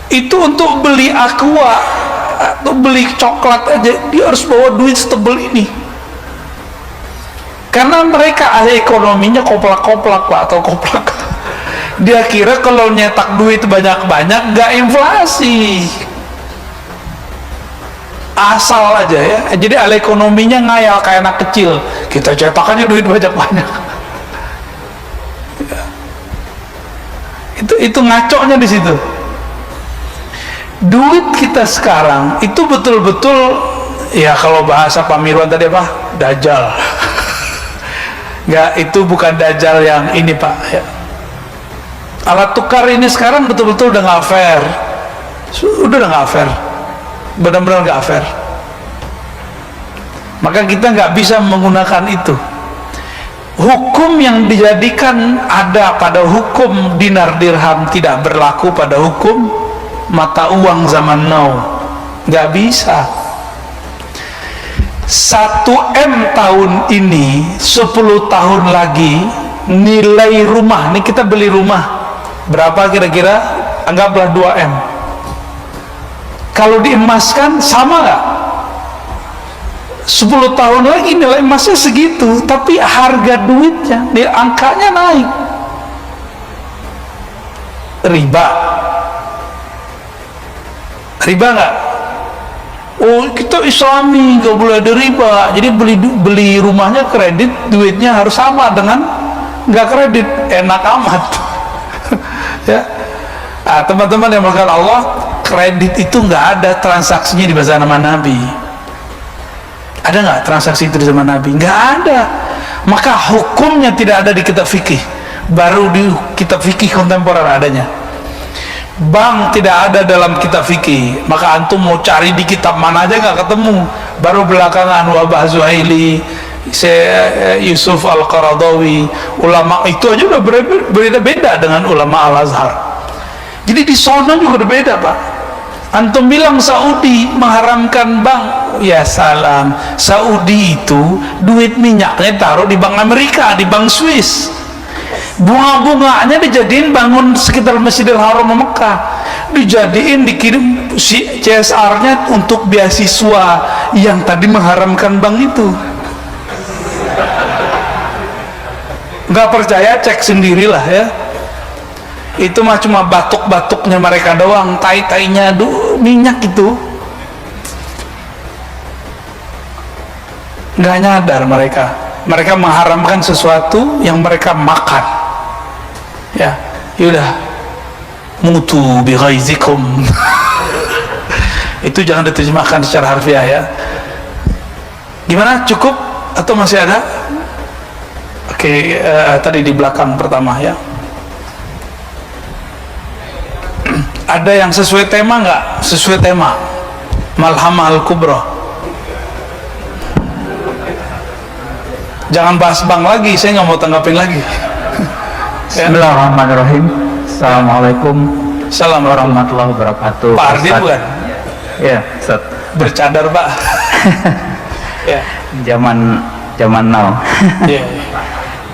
A: Itu untuk beli aqua atau beli coklat aja dia harus bawa duit setebel ini, karena mereka ekonominya koplak-koplak pak, atau koplak. Dia kira kalau nyetak duit banyak-banyak nggak inflasi, asal aja ya. Jadi ekonominya ngayal kayak anak kecil, kita cetakannya duit banyak-banyak. Itu ngaconya di situ. Duit kita sekarang itu betul-betul ya, kalau bahasa Pak Mirwan tadi apa, dajal. Nggak, itu bukan dajal yang ini pak ya. Alat tukar ini sekarang betul-betul udah nggak fair, udah nggak fair, benar-benar nggak fair. Maka kita nggak bisa menggunakan itu. Hukum yang dijadikan ada pada hukum dinar dirham tidak berlaku pada hukum mata uang zaman now. Nggak bisa. 1 M tahun ini, 10 tahun lagi nilai rumah, ini kita beli rumah berapa kira-kira, anggaplah 2 M. Kalau diemaskan sama nggak? 10 tahun lagi nilai emasnya segitu, tapi harga duitnya, angkanya naik. Riba nggak? Oh kita Islami nggak boleh ada riba, jadi beli rumahnya kredit, duitnya harus sama dengan nggak kredit, enak amat. Ya, nah, teman-teman yang melakukan Allah, kredit itu nggak ada transaksinya di bahasa nama Nabi. Ada nggak transaksi itu di zaman Nabi? Nggak ada. Maka hukumnya tidak ada di kitab fikih, baru di kitab fikih kontemporer adanya. Bank tidak ada dalam kitab fikih, maka antum mau cari di kitab mana aja nggak ketemu. Baru belakangan Wabah Zuhaili, Yusuf Al-Qaradawi, ulama itu aja udah berbeda-beda dengan ulama Al-Azhar. Jadi di sana juga berbeda pak. Antum bilang Saudi mengharamkan bank, ya salam. Saudi itu duit minyaknya taruh di bank Amerika, di bank Swiss. Bunga-bunganya dijadiin bangun sekitar Masjidil Haram Mekah, dijadiin dikirim CSR-nya untuk beasiswa yang tadi mengharamkan bank itu. Nggak percaya cek sendirilah ya. Itu mah cuma batuk-batuknya mereka doang, tai-tainya minyak itu. Nggak nyadar mereka mengharamkan sesuatu yang mereka makan. Ya, yaudah, mutu bi ghaizikum. Itu jangan diterjemahkan secara harfiah ya. Gimana, cukup atau masih ada? Oke, tadi di belakang pertama ya. Ada yang sesuai tema nggak? Sesuai tema Malhamah Al-Kubra. Jangan bahas bank lagi, saya nggak mau tanggapin lagi.
D: Bismillahirrahmanirrahim. Assalamualaikum warahmatullahi wabarakatuh.
A: Pak Ardi bukan?
D: Ya, Ustaz.
A: Bercadar pak. Ya.
D: Zaman now.
A: Ya.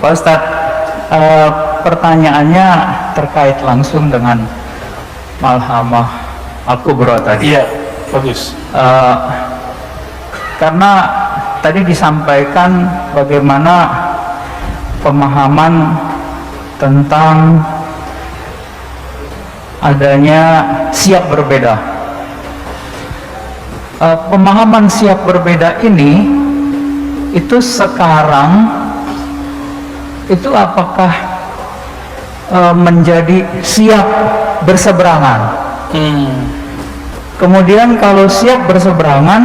D: Pak Ustaz, pertanyaannya terkait langsung dengan Malhamah Al-Kubra tadi.
A: Iya, bagus.
D: Karena tadi disampaikan bagaimana pemahaman tentang adanya siap berbeda. Pemahaman siap berbeda ini itu sekarang itu apakah menjadi siap berseberangan? Kemudian kalau siap berseberangan,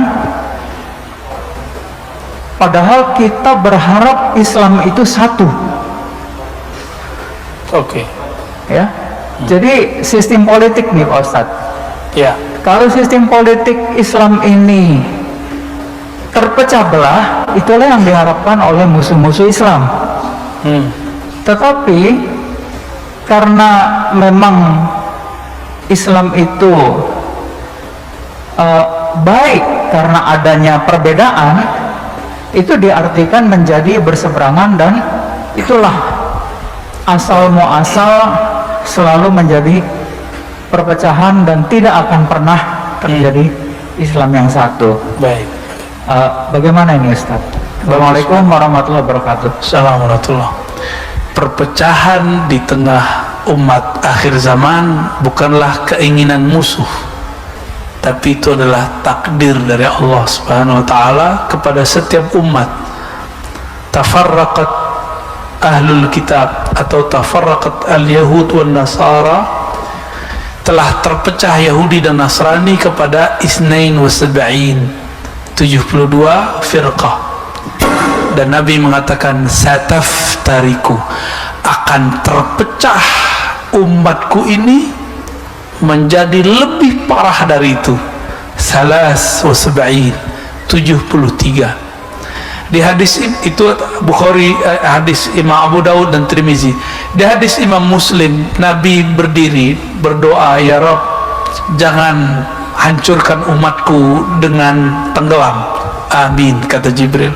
D: padahal kita berharap Islam itu satu.
A: Oke.
D: Ya. Jadi sistem politik nih Pak Ustadz.
A: Ya.
D: Kalau sistem politik Islam ini terpecah belah, itulah yang diharapkan oleh musuh-musuh Islam. Tetapi karena memang Islam itu baik karena adanya perbedaan, itu diartikan menjadi berseberangan, dan itulah asal muasal selalu menjadi perpecahan dan tidak akan pernah terjadi Islam yang satu.
A: Baik.
D: Bagaimana ini Ustaz? Assalamualaikum warahmatullahi wabarakatuh.
A: Assalamualaikum. Perpecahan di tengah umat akhir zaman bukanlah keinginan musuh, tapi itu adalah takdir dari Allah Subhanahu wa taala kepada setiap umat. Tafarraqat ahlul kitab atau tafarraqat al-yahud wan nasara, telah terpecah Yahudi dan Nasrani kepada 72 firqah, dan Nabi mengatakan sataftariku, akan terpecah umatku ini menjadi lebih parah dari itu, 73. Di hadis itu Bukhari, hadis Imam Abu Daud dan Tirmizi. Di hadis Imam Muslim, Nabi berdiri berdoa, ya Rabb, jangan hancurkan umatku dengan tenggelam. Amin, kata Jibril.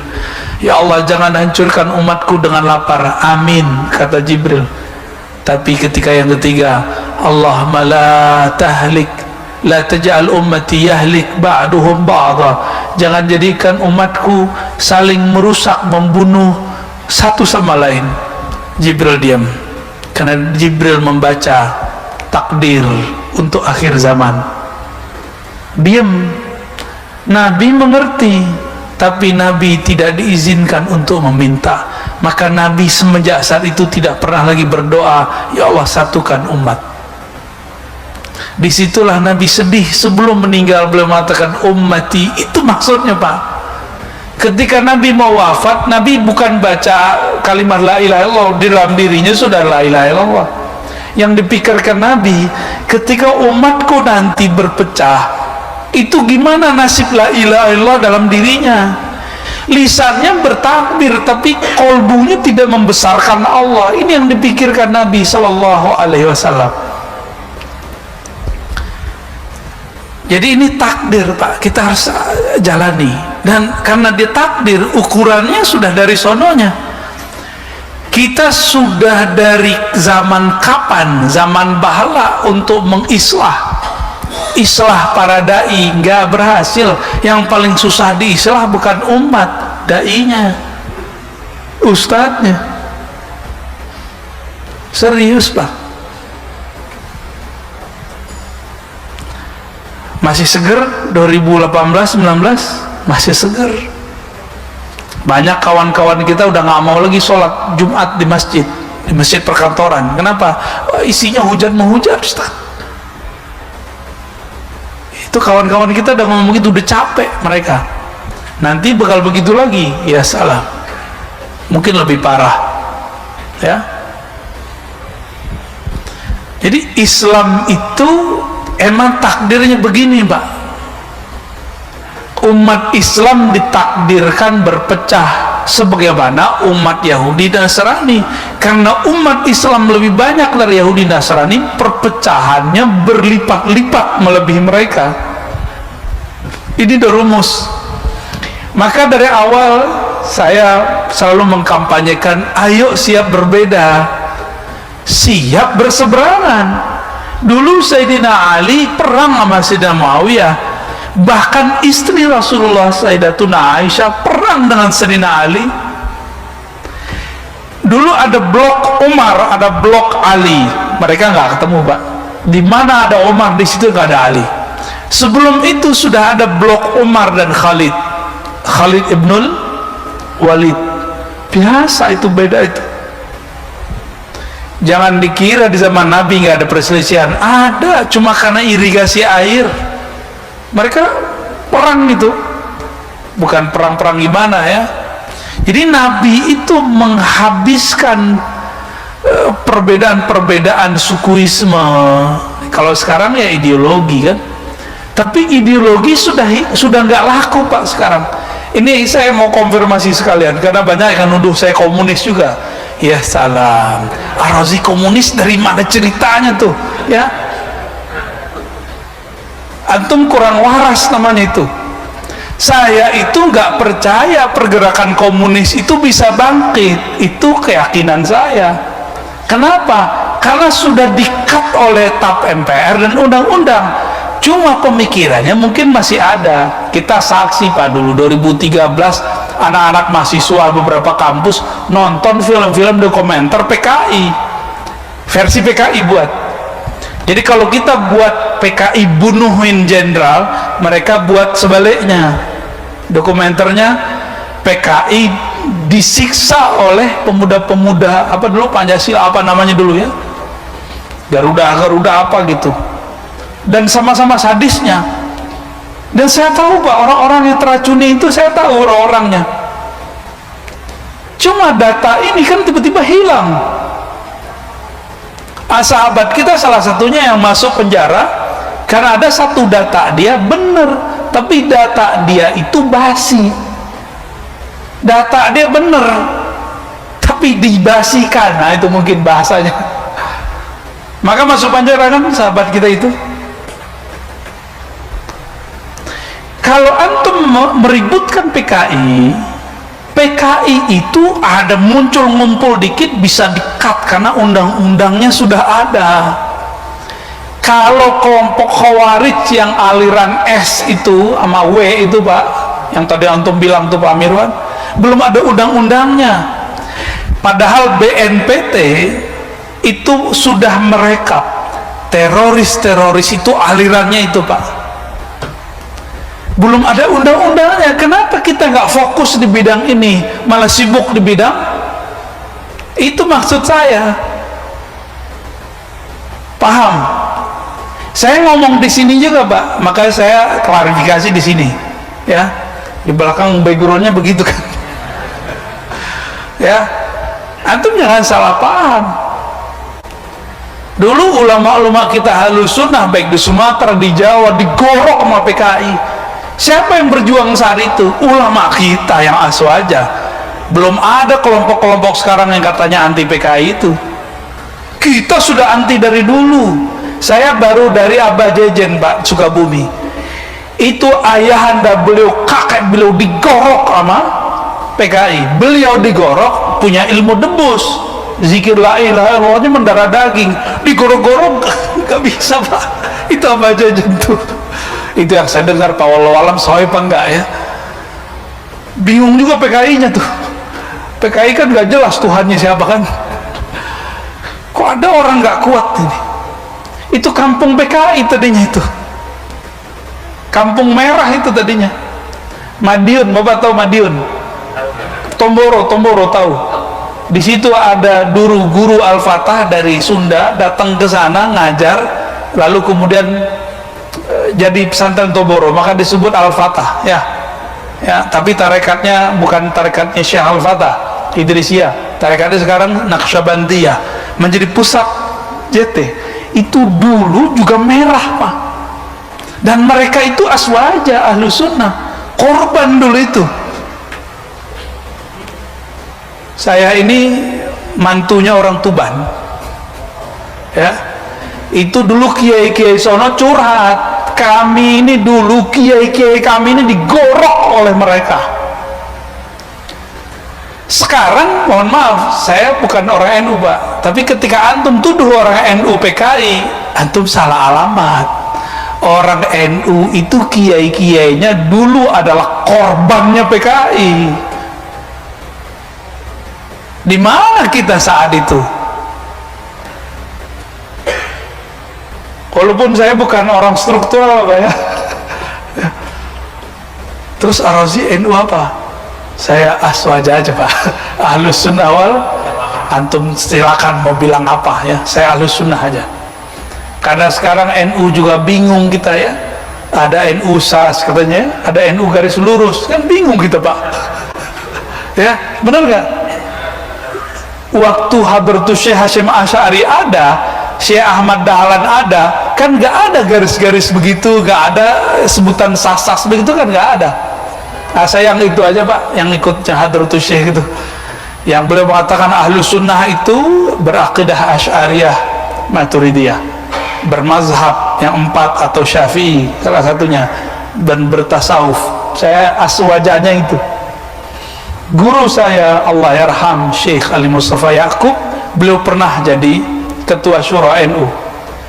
A: Ya Allah, jangan hancurkan umatku dengan lapar. Amin, kata Jibril. Tapi ketika yang ketiga, Allahumma la tahlik, la taj'al ummati yahlik ba'duhum ba'dha, jangan jadikan umatku saling merusak, membunuh satu sama lain. Jibril diam, karena Jibril membaca takdir untuk akhir zaman. Diam. Nabi mengerti, tapi Nabi tidak diizinkan untuk meminta. Maka Nabi semenjak saat itu tidak pernah lagi berdoa, ya Allah satukan umat. Disitulah Nabi sedih. Sebelum meninggal beliau mengatakan ummati, itu maksudnya Pak. Ketika Nabi mau wafat, Nabi bukan baca kalimat la ilaha illallah, di dalam dirinya sudah la ilaha illallah. Yang dipikirkan Nabi, ketika umatku nanti berpecah, itu gimana nasib la ilaha illallah dalam dirinya. Lisannya bertakbir, tapi kolbunya tidak membesarkan Allah. Ini yang dipikirkan Nabi Sallallahu Alaihi Wasallam. Jadi ini takdir Pak, kita harus jalani. Dan karena dia takdir, ukurannya sudah dari sononya. Kita sudah dari zaman kapan, zaman bahala untuk mengislah. Islah para da'i nggak berhasil. Yang paling susah diislah bukan umat, da'inya, ustadznya. Serius Pak. Masih seger 2018-19, masih seger. Banyak kawan-kawan kita udah nggak mau lagi sholat Jumat di masjid perkantoran. Kenapa? Isinya hujan menghujat Ustaz. Itu kawan-kawan kita udah ngomong gitu, udah capek mereka. Nanti bakal begitu lagi, ya salah, mungkin lebih parah, ya. Jadi Islam itu emang takdirnya begini Pak. Umat Islam ditakdirkan berpecah sebagaimana umat Yahudi dan Nasrani. Karena umat Islam lebih banyak dari Yahudi dan Nasrani, perpecahannya berlipat-lipat melebihi mereka. Ini udah rumus. Maka dari awal saya selalu mengkampanyekan, ayo siap berbeda. siap berseberangan. Dulu Sayyidina Ali perang sama Sayyidina Muawiyah, bahkan istri Rasulullah Sayyidatuna Aisyah perang dengan Sayyidina Ali. Dulu ada blok Umar, ada blok Ali, mereka nggak ketemu, Pak. Di mana ada Umar, di situ nggak ada Ali. Sebelum itu sudah ada blok Umar dan Khalid ibnul Walid. Biasa itu, beda itu. Jangan dikira di zaman Nabi nggak ada perselisihan. Ada, cuma karena irigasi air. Mereka perang itu, bukan perang-perang gimana ya. Jadi Nabi itu menghabiskan perbedaan-perbedaan sukuisme. Kalau sekarang ya ideologi kan. Tapi ideologi sudah nggak laku, Pak, sekarang. Ini saya mau konfirmasi sekalian karena banyak yang nuduh saya komunis juga. Ya salam, Ar-Razi komunis dari mana ceritanya tuh? Ya, antum kurang waras namanya itu. Saya itu nggak percaya pergerakan komunis itu bisa bangkit. Itu keyakinan saya. Kenapa? Karena sudah di-cut oleh TAP MPR dan undang-undang. Cuma pemikirannya mungkin masih ada. Kita saksi, Pak, dulu 2013 anak-anak mahasiswa beberapa kampus nonton film-film dokumenter PKI, versi PKI buat. Jadi kalau kita buat PKI bunuhin jenderal, mereka buat sebaliknya. Dokumenternya PKI disiksa oleh pemuda-pemuda apa dulu, Pancasila apa namanya dulu ya, Garuda apa gitu. Dan sama-sama sadisnya. Dan saya tahu, Pak, orang-orang yang teracuni itu, saya tahu orang-orangnya. Cuma data ini kan tiba-tiba hilang. Sahabat kita salah satunya yang masuk penjara karena ada satu data dia benar, tapi data dia itu basi. Data dia benar, tapi dibasikan. Nah, itu mungkin bahasanya. Maka masuk penjara kan sahabat kita itu. Kalau antum meributkan PKI itu ada muncul ngumpul dikit bisa di-cut karena undang-undangnya sudah ada. Kalau kelompok Khawarij yang aliran S itu sama W itu, Pak, yang tadi antum bilang tuh Pak Mirwan, belum ada undang-undangnya. Padahal BNPT itu sudah merekap teroris-teroris itu alirannya itu, Pak. Belum ada undang-undangnya. Kenapa kita nggak fokus di bidang ini, malah sibuk di bidang itu? Maksud saya, paham? Saya ngomong di sini juga, Pak, makanya saya klarifikasi di sini, ya. Di belakang backgroundnya begitu kan, ya. Antum jangan salah paham. Dulu ulama-ulama kita Ahlus Sunnah baik di Sumatera, di Jawa, digorok sama PKI. Siapa yang berjuang saat itu? Ulama kita yang asu aja. Belum ada kelompok-kelompok sekarang yang katanya anti PKI itu. Kita sudah anti dari dulu. Saya baru dari Abah Jejen, Pak, Sukabumi. Itu ayahanda beliau, kakek beliau digorok sama PKI. Beliau digorok, punya ilmu debus, zikir la ilaha illallahnya mendarah daging. Digorok-gorok gak bisa, Pak. Itu Abah Jejen tuh. Itu yang saya dengar, Pak, wallahualam sahih apa enggak ya. Bingung juga PKI-nya tuh. PKI kan gak jelas Tuhannya siapa kan. Kok ada orang gak kuat ini. Itu kampung PKI tadinya itu. Kampung Merah itu tadinya. Madiun, Bapak tahu Madiun? Tomboro tahu. Di situ ada dulu guru Al-Fatah dari Sunda datang ke sana ngajar, lalu kemudian jadi pesantren Tomboro, maka disebut Al-Fatah, ya. Ya, tapi tarekatnya bukan tarekatnya Syekh Al-Fatah Idrisiyah, tarekatnya sekarang Naqsyabandiyah, menjadi pusat JT. Itu dulu juga merah, Pak. Dan mereka itu aswaja Ahlus Sunnah, korban dulu itu. Saya ini mantunya orang Tuban, ya. Itu dulu kiai-kiai sono curhat, kami ini dulu kiai-kiai kami ini digorok oleh mereka. Sekarang mohon maaf, saya bukan orang NU Pak, tapi ketika antum tuduh orang NU PKI, antum salah alamat. Orang NU itu kiai-kiainya dulu adalah korbannya PKI. Di mana kita saat itu? Walaupun saya bukan orang struktural Pak ya. Terus Ar-Razi NU apa? Saya aswaja aja Pak. Ahlus sunnah wal, antum silakan mau bilang apa ya, saya ahlus sunnah aja. Karena sekarang NU juga bingung kita ya, ada NU SAS katanya, ada NU garis lurus, kan bingung kita Pak. Ya benar gak? Waktu Hadratus Syekh Hasyim Asy'ari ada, Syekh Ahmad Dahlan ada, kan gak ada garis-garis begitu, gak ada sebutan sasas begitu kan gak ada. Nah, saya yang itu aja Pak, yang ikut Hadratus Syekh itu, yang beliau mengatakan Ahlus Sunnah itu berakidah Asy'ariyah Maturidiyah, bermazhab yang 4 atau Syafi'i salah satunya, dan bertasawuf. Saya aswajanya itu. Guru saya Allah yarham Syekh Ali Mustafa Yaqub, beliau pernah jadi ketua syura NU,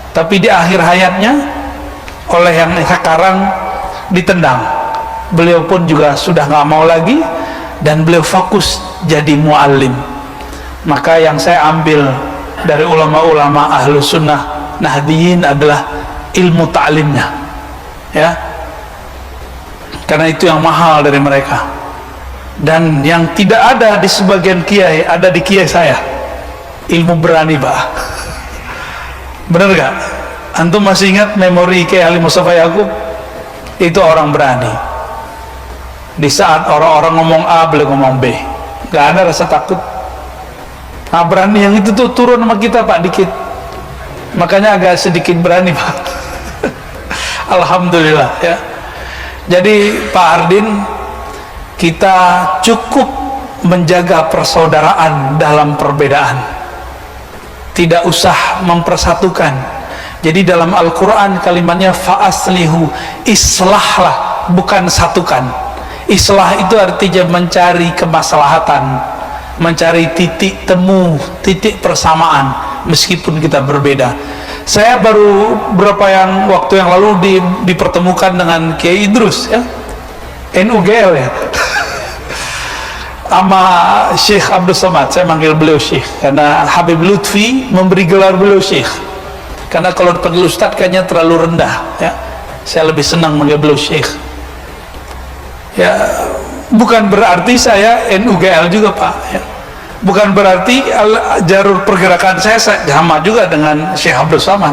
A: tapi di akhir hayatnya oleh yang sekarang ditendang. Beliau pun juga sudah nggak mau lagi, dan beliau fokus jadi muallim. Maka yang saya ambil dari ulama-ulama Ahlus Sunnah Nahdiyin adalah ilmu ta'limnya ya, karena itu yang mahal dari mereka, dan yang tidak ada di sebagian kiai ada di kiai saya, ilmu berani Pak. Bener gak? Antum masih ingat memori Kiai Ali Mustafa Yaqub? Itu orang berani. Di saat orang-orang ngomong A, beliau ngomong B, gak ada rasa takut. Nah berani yang itu tuh turun sama kita Pak dikit, makanya agak sedikit berani Pak. Alhamdulillah ya. Jadi Pak Ardin, kita cukup menjaga persaudaraan dalam perbedaan, tidak usah mempersatukan. Jadi dalam Al-Quran kalimatnya fa'aslihu, islahlah, bukan satukan. Islah itu artinya mencari kemaslahatan, mencari titik temu, titik persamaan meskipun kita berbeda. Saya baru waktu yang lalu dipertemukan dengan Kiai Idrus ya, NUGL ya, sama Syekh Abdul Somad. Saya manggil beliau Syekh karena Habib Lutfi memberi gelar beliau Syekh, karena kalau dipanggil Ustadz kayaknya terlalu rendah ya. Saya lebih senang manggil beliau Syekh ya. Bukan berarti saya NUGL juga Pak ya. Bukan berarti jalur pergerakan saya sama juga dengan Syekh Abdul Somad.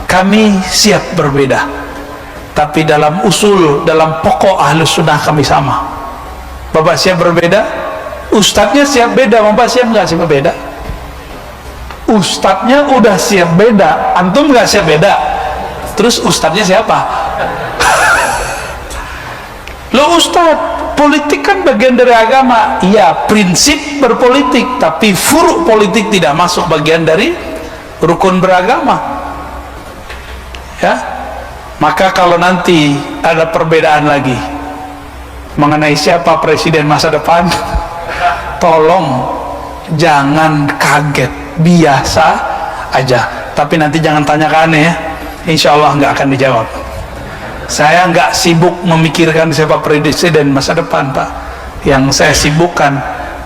A: Kami siap berbeda, tapi dalam usul, dalam pokok Ahlus Sunnah kami sama. Bapak siap berbeda, ustadznya siap beda, Bapak siap nggak siap beda? Ustadznya udah siap beda, antum nggak siap beda, terus ustadznya siapa? Lo ustadz, politik kan bagian dari agama. Iya, prinsip berpolitik, tapi furuk politik tidak masuk bagian dari rukun beragama ya. Maka kalau nanti ada perbedaan lagi mengenai siapa presiden masa depan, tolong jangan kaget, biasa aja, tapi nanti jangan tanya ke aneh ya, insya Allah nggak akan dijawab. Saya nggak sibuk memikirkan siapa presiden masa depan Pak. Yang saya sibukkan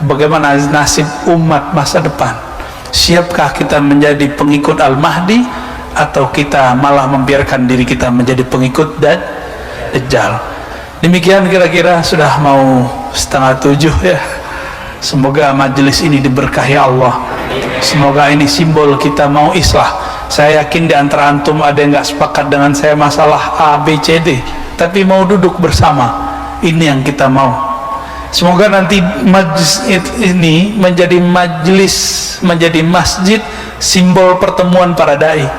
A: bagaimana nasib umat masa depan. Siapkah kita menjadi pengikut Al-Mahdi, atau kita malah membiarkan diri kita menjadi pengikut Dajjal? Demikian kira-kira, sudah mau 6:30 ya. Semoga majelis ini diberkahi Allah. Semoga ini simbol kita mau islah. Saya yakin di antara antum ada yang nggak sepakat dengan saya masalah A, B, C, D, tapi mau duduk bersama. Ini yang kita mau. Semoga nanti majlis ini menjadi majlis, menjadi masjid, simbol pertemuan para dai.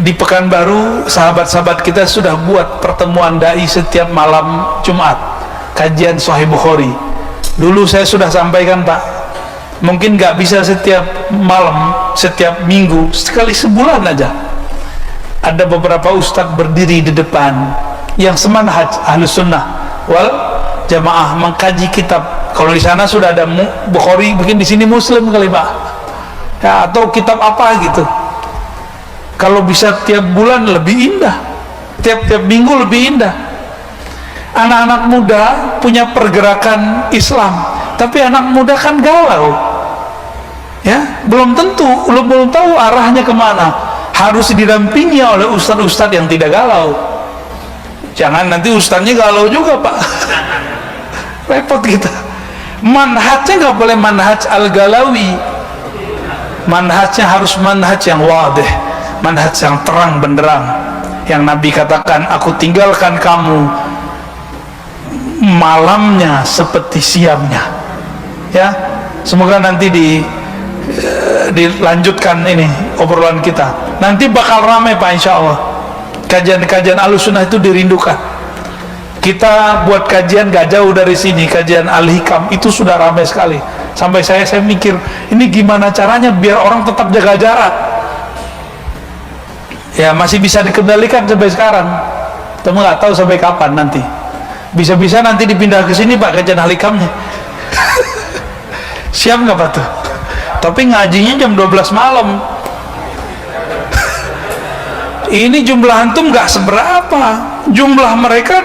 A: Di Pekanbaru sahabat-sahabat kita sudah buat pertemuan dai setiap malam Jumat, kajian Sahih Bukhari. Dulu saya sudah sampaikan Pak, mungkin nggak bisa setiap malam, setiap minggu, sekali sebulan aja ada beberapa ustadz berdiri di depan yang semanhaj Ahlus Sunnah wal jamaah mengkaji kitab. Kalau di sana sudah ada Bukhari, mungkin di sini Muslim kali Pak, ya, atau kitab apa gitu. Kalau bisa tiap bulan lebih indah, tiap minggu lebih indah. Anak-anak muda punya pergerakan Islam, tapi anak muda kan galau, ya, belum tahu arahnya kemana. Harus didampingi oleh ustadz-ustadz yang tidak galau. Jangan nanti ustadznya galau juga Pak. Repot kita. Manhajnya nggak boleh manhaj al-galawi. Manhajnya harus manhaj yang wadih, manhaj yang terang benderang. Yang Nabi katakan, aku tinggalkan kamu malamnya seperti siangnya. Ya, semoga nanti dilanjutkan ini obrolan kita. Nanti bakal ramai Pak, insya Allah. Kajian-kajian Ahlussunnah itu dirindukan. Kita buat kajian gak jauh dari sini, kajian Al-Hikam itu sudah ramai sekali. Sampai saya mikir, ini gimana caranya biar orang tetap jaga jarak. Ya masih bisa dikendalikan sampai sekarang. Tapi nggak tahu sampai kapan nanti. Bisa-bisa nanti dipindah ke sini Pak, kajian Al-Hikamnya. Siap nggak Pak tuh? Tapi ngajinya jam 12 malam. Ini jumlah antum nggak seberapa, jumlah mereka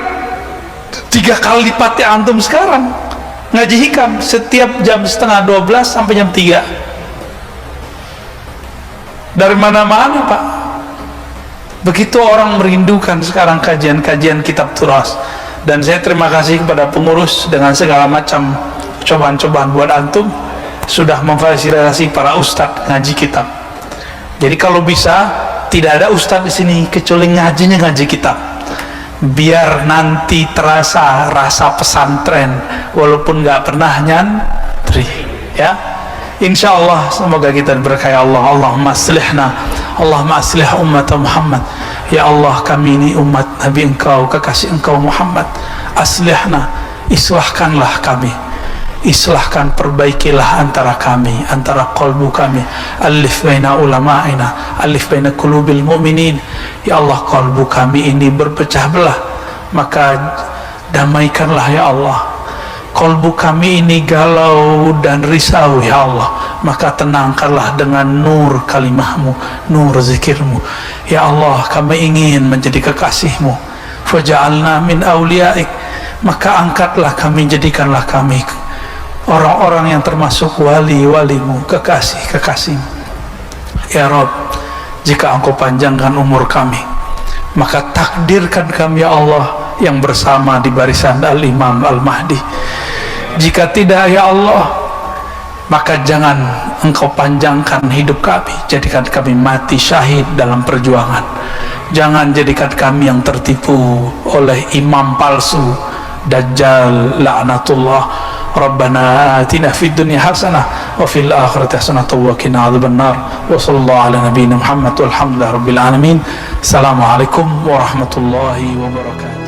A: 3 kali lipatnya antum sekarang ngaji hikam, setiap jam setengah 12 sampai jam 3 dari mana-mana Pak. Begitu orang merindukan sekarang kajian-kajian kitab turas. Dan saya terima kasih kepada pengurus dengan segala macam cobaan-cobaan buat antum sudah memfasilitasi para ustadz ngaji kitab. Jadi kalau bisa tidak ada ustadz di sini kecuali ngajinya ngaji kitab, biar nanti terasa rasa pesantren walaupun nggak pernah nyantri, ya. Insya Allah semoga kita berkahi Allah. Allahumma aslihna, Allahumma aslih umat Muhammad. Ya Allah, kami ini umat Nabi Engkau, kekasih Engkau Muhammad. Aslihna, islahkanlah kami, islahkan, perbaikilah antara kami, antara qalbu kami. Alif baina ulama'ina, alif baina qulubil mu'minin. Ya Allah, qalbu kami ini berpecah belah, maka damaikanlah ya Allah. Qalbu kami ini galau dan risau ya Allah, maka tenangkanlah dengan nur kalimahmu, nur zikirmu. Ya Allah, kami ingin menjadi kekasihmu. Faja'alna min awliyaik, maka angkatlah kami, jadikanlah kami orang-orang yang termasuk wali-walimu, kekasih-kekasihmu. Ya Rabb, jika Engkau panjangkan umur kami, maka takdirkan kami ya Allah yang bersama di barisan Al-Imam Al-Mahdi. Jika tidak ya Allah, maka jangan Engkau panjangkan hidup kami, jadikan kami mati syahid dalam perjuangan. Jangan jadikan kami yang tertipu oleh imam palsu, Dajjal la'natullah. Rabbana atina fid dunya hasanah wa fil akhirati hasanah wa qina adzabannar. Wa sallallahu ala nabiyyina Muhammad walhamdulillahi rabbil alamin. Assalamualaikum warahmatullahi wabarakatuh.